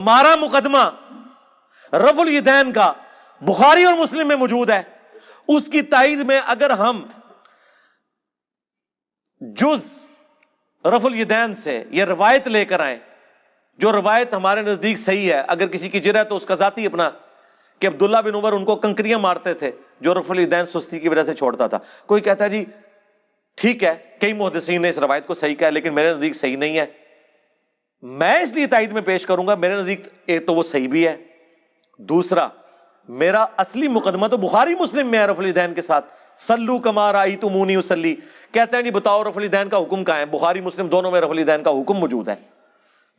ہمارا مقدمہ رفع الیدین کا بخاری اور مسلم میں موجود ہے، اس کی تائید میں اگر ہم جز رفع الیدین سے یہ روایت لے کر آئیں جو روایت ہمارے نزدیک صحیح ہے، اگر کسی کی جرأت تو اس کا ذاتی اپنا کہ عبداللہ بن عمر ان کو کنکریاں مارتے تھے جو رفع الیدین سستی کی وجہ سے چھوڑتا تھا. کوئی کہتا ہے جی ٹھیک ہے، کئی محدثین نے اس روایت کو صحیح کہا لیکن میرے نزدیک صحیح نہیں ہے، میں اس لیے تائید میں پیش کروں گا. میرے نزدیک ایک تو وہ صحیح بھی ہے، دوسرا میرا اصلی مقدمہ تو بخاری مسلم میں ہے رفع الیدین کے ساتھ. صلو کما رأیتمونی اصلی، کہتے ہیں جی بتاؤ رفع الیدین کا حکم کہاں ہے؟ بخاری مسلم دونوں میں رفع الیدین کا حکم موجود ہے،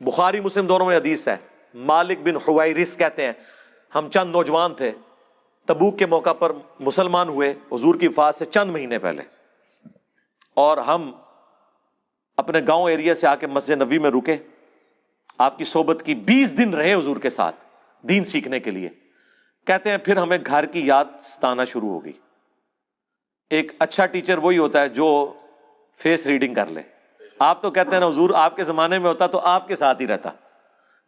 بخاری مسلم دونوں میں حدیث ہے. مالک بن حویرث کہتے ہیں ہم چند نوجوان تھے، تبوک کے موقع پر مسلمان ہوئے حضور کی وفات سے چند مہینے پہلے، اور ہم اپنے گاؤں ایریا سے آ کے مسجد نبوی میں رکے، آپ کی صحبت کی، 20 دن رہے حضور کے ساتھ دین سیکھنے کے لیے. کہتے ہیں پھر ہمیں گھر کی یاد ستانا شروع ہو گئی. ایک اچھا ٹیچر وہی ہوتا ہے جو فیس ریڈنگ کر لے. آپ تو کہتے ہیں نا حضور آپ کے زمانے میں ہوتا تو آپ کے ساتھ ہی رہتا،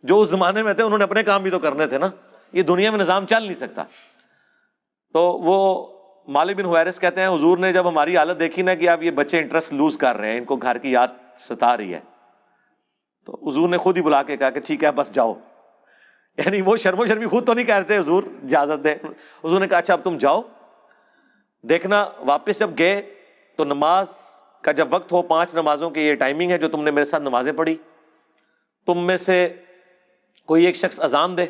جو اس زمانے میں تھے انہوں نے اپنے کام بھی تو کرنے تھے نا، یہ دنیا میں نظام چل نہیں سکتا. تو وہ مالک بن حویرث کہتے ہیں حضور نے جب ہماری حالت دیکھی نا کہ اب یہ بچے انٹرسٹ لوز کر رہے ہیں، ان کو گھر کی یاد ستا رہی ہے، تو حضور نے خود ہی بلا کے کہا کہ ٹھیک ہے بس جاؤ. یعنی وہ شرم و شرمی خود تو نہیں کہہ رہے تھے حضور اجازت دیں، حضور نے کہا اچھا اب تم جاؤ. دیکھنا واپس جب گئے تو نماز کا جب وقت ہو، 5 نمازوں کی یہ ٹائمنگ ہے جو تم نے میرے ساتھ نمازیں پڑھی، تم میں سے کوئی ایک شخص اذان دے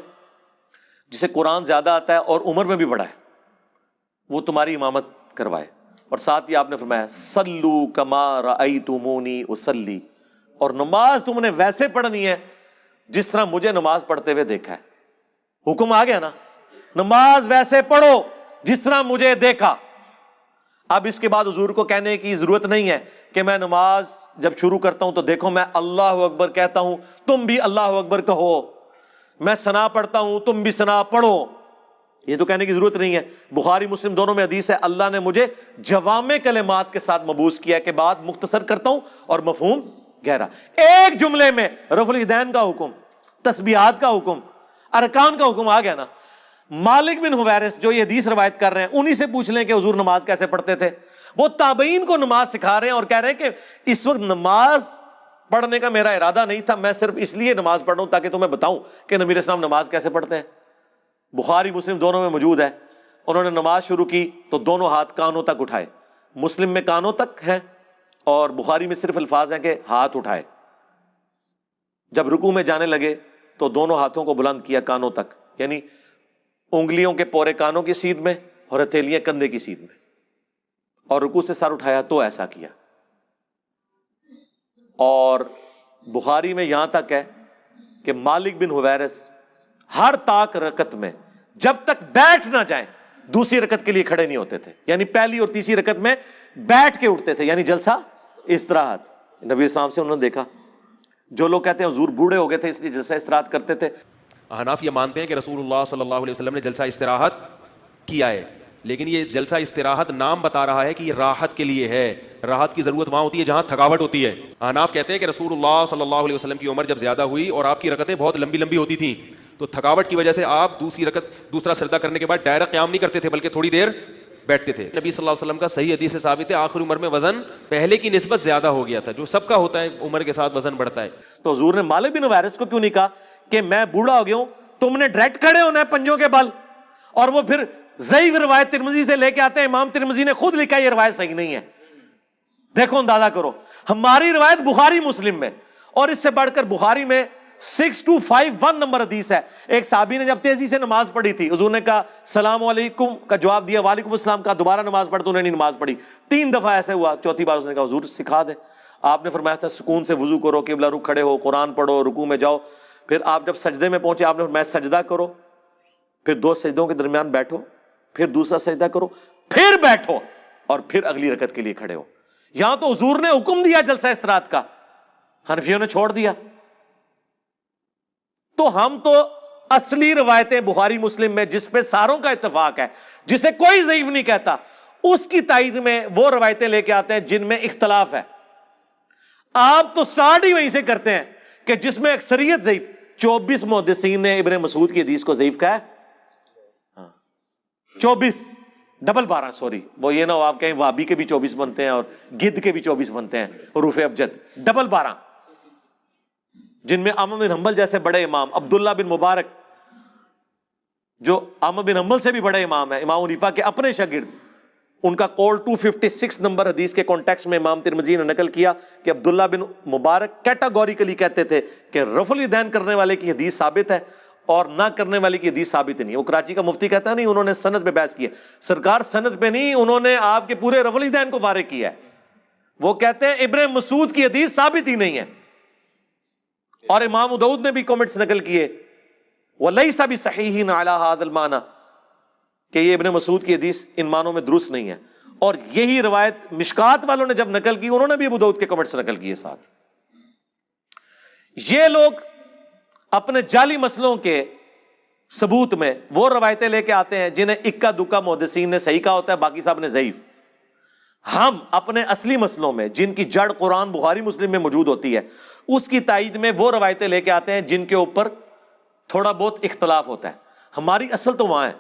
جسے قرآن زیادہ آتا ہے اور عمر میں بھی بڑا ہے، وہ تمہاری امامت کروائے. اور ساتھ ہی آپ نے فرمایا صلو کما رأیتمونی اصلی، اور نماز تم نے ویسے پڑھنی ہے جس طرح مجھے نماز پڑھتے ہوئے دیکھا ہے. حکم آ گیا نا، نماز ویسے پڑھو جس طرح مجھے دیکھا. اب اس کے بعد حضور کو کہنے کی ضرورت نہیں ہے کہ میں نماز جب شروع کرتا ہوں تو دیکھو میں اللہ اکبر کہتا ہوں تم بھی اللہ اکبر کہو، میں ثنا پڑھتا ہوں تم بھی ثنا پڑھو، یہ تو کہنے کی ضرورت نہیں ہے. بخاری مسلم دونوں میں حدیث ہے اللہ نے مجھے جوامع کلمات کے ساتھ مبعوث کیا کہ بات مختصر کرتا ہوں اور مفہوم گہرا. ایک جملے میں رفع الیدین کا حکم، تسبیحات کا حکم، ارکان کا حکم آ گیا نا. مالک بن حویرث جو یہ حدیث روایت کر رہے ہیں انہی سے پوچھ لیں کہ حضور نماز کیسے پڑھتے تھے. وہ تابعین کو نماز سکھا رہے ہیں اور کہہ رہے ہیں کہ اس وقت نماز پڑھنے کا میرا ارادہ نہیں تھا، میں صرف اس لیے نماز پڑھ رہا ہوں تاکہ تمہیں بتاؤں کہ نبی علیہ السلام نماز کیسے پڑھتے ہیں. بخاری مسلم دونوں میں موجود ہے. انہوں نے نماز شروع کی تو دونوں ہاتھ کانوں تک اٹھائے، مسلم میں کانوں تک ہے اور بخاری میں صرف الفاظ ہیں کہ ہاتھ اٹھائے. جب رکوع میں جانے لگے تو دونوں ہاتھوں کو بلند کیا کانوں تک، یعنی انگلیوں کے پورے کانوں کی سیدھ میں اور ہتھیلیاں کندھے کی سیدھ میں، اور رکوع سے سر اٹھایا تو ایسا کیا. اور بخاری میں یہاں تک ہے کہ مالک بن حویرث ہر طاق رکعت میں جب تک بیٹھ نہ جائیں دوسری رکعت کے لیے کھڑے نہیں ہوتے تھے، یعنی پہلی اور تیسری رکعت میں بیٹھ کے اٹھتے تھے، یعنی جلسہ استراحت. نبی اسلام سے انہوں نے دیکھا. جو لوگ کہتے ہیں حضور بوڑھے ہو گئے تھے اس لیے جلسہ استراحت کرتے تھے، احناف یہ مانتے ہیں کہ رسول اللہ صلی اللہ علیہ وسلم نے جلسہ استراحت کیا ہے، لیکن یہ جلسہ استراحت نام بتا رہا ہے کہ یہ راحت کے لیے ہے. راحت کی ضرورت وہاں ہوتی ہے جہاں تھکاوٹ ہوتی ہے. احناف کہتے ہیں کہ رسول اللہ صلی اللہ علیہ وسلم کی عمر جب زیادہ ہوئی اور آپ کی رکعتیں بہت لمبی لمبی ہوتی تھیں تو تھکاوٹ کی وجہ سے آپ دوسرا سجدہ کرنے کے بعد ڈائریکٹ قیام نہیں کرتے تھے بلکہ تھوڑی دیر بیٹھتے تھے. نبی صلی اللہ علیہ وسلم کا صحیح حدیث سے ثابت ہے آخر عمر میں وزن پہلے کی نسبت زیادہ ہو گیا تھا، جو سب کا ہوتا ہے عمر کے ساتھ وزن بڑھتا ہے. تو حضور نے مالک بن حویرث کو کیوں نہیں کہا کہ میں بوڑھا ہو گیا ہوں، تم نے ڈائریکٹ کھڑے ہونا ہے پنجوں کے بل؟ اور وہ پھر ضعیف روایت ترمذی سے لے کے آتے ہیں، امام ترمذی نے خود لکھا یہ روایت صحیح نہیں ہے. دیکھو اندازہ کرو، ہماری روایت بخاری مسلم میں، اور اس سے بڑھ کر بخاری میں 6251 نمبر حدیث ہے. ایک صحابی نے جب تیزی سے نماز پڑھی تھی، حضور نے کہا السلام علیکم کا جواب دیا، وعلیکم السلام کا، دوبارہ نماز پڑھ تو انہوں نے نماز پڑھی. 3 دفعہ ایسے ہوا، چوتھی بار اس نے کہا حضور سکھا دیں. آپ نے فرمایا تھا سکون سے وضو کرو، قبلہ رخ کھڑے ہو، قرآن پڑھو، رکوع میں جاؤ. پھر آپ جب سجدے میں پہنچے آپ نے فرمایا سجدہ کرو، پھر 2 سجدوں کے درمیان بیٹھو، پھر دوسرا سجدہ کرو، پھر بیٹھو، اور پھر اگلی رکعت کے لیے کھڑے ہو. یہاں تو حضور نے حکم دیا جلسہ استراحت کا، حنفیوں نے چھوڑ دیا. تو ہم تو اصلی روایتیں بخاری مسلم میں جس پہ ساروں کا اتفاق ہے، جسے کوئی ضعیف نہیں کہتا، اس کی تائید میں وہ روایتیں لے کے آتے ہیں جن میں اختلاف ہے. آپ تو سٹارٹ ہی وہیں سے کرتے ہیں کہ جس میں اکثریت ضعیف. 24 محدثین نے ابن مسعود کی حدیث کو ضعیف کہا ہے، 24 ڈبل 12، سوری وہ یہ نہ ہو آپ کہیں وہابی کے بھی 24 بنتے ہیں اور گدھ کے بھی 24 بنتے ہیں، حروف ابجد، ڈبل 12، جن میں احمد بن حنبل جیسے بڑے امام، عبداللہ بن مبارک جو احمد بن حنبل سے بھی بڑے امام ہیں، امام حنیفہ کے اپنے شاگرد، ان کا قول 256 نمبر حدیث کے کانٹیکسٹ میں امام ترمذی نے نقل کیا کہ عبداللہ بن مبارک کیٹاگوریکلی کہتے تھے کہ رفع الیدین کرنے والے کی حدیث ثابت ہے اور نہ کرنے والے کی حدیث ثابت نہیں ہے۔ وہ کراچی کا مفتی کہتا ہے نہیں انہوں نے سند پہ بحث کی ہے، سرکار سند پہ نہیں، انہوں نے آپ کے پورے رفع الیدین کو فارغ کیا ہے۔ وہ کہتے ہیں ابن مسعود کی حدیث ثابت ہی نہیں ہے، اور امام ابو داؤد نے بھی کمنٹس نقل کیے وَلَيْسَ بِصَحِيحٍ عَلَى هَذَا الْمَعْنَى کہ یہ ابن مسعود کی حدیث ان معنوں میں درست نہیں ہے۔ اور یہی روایت مشکات والوں نے جب نقل کی، انہوں نے بھی ابو داؤد کے کمنٹس نقل کیے ساتھ۔ یہ لوگ اپنے جعلی مسئلوں کے ثبوت میں وہ روایتیں لے کے آتے ہیں جنہیں اکا دکا محدثین نے صحیح کہا ہوتا ہے، باقی صاحب نے ضعیف۔ ہم اپنے اصلی مسئلوں میں جن کی جڑ قرآن بخاری مسلم میں موجود ہوتی ہے، اس کی تائید میں وہ روایتیں لے کے آتے ہیں جن کے اوپر تھوڑا بہت اختلاف ہوتا ہے۔ ہماری اصل تو وہاں ہے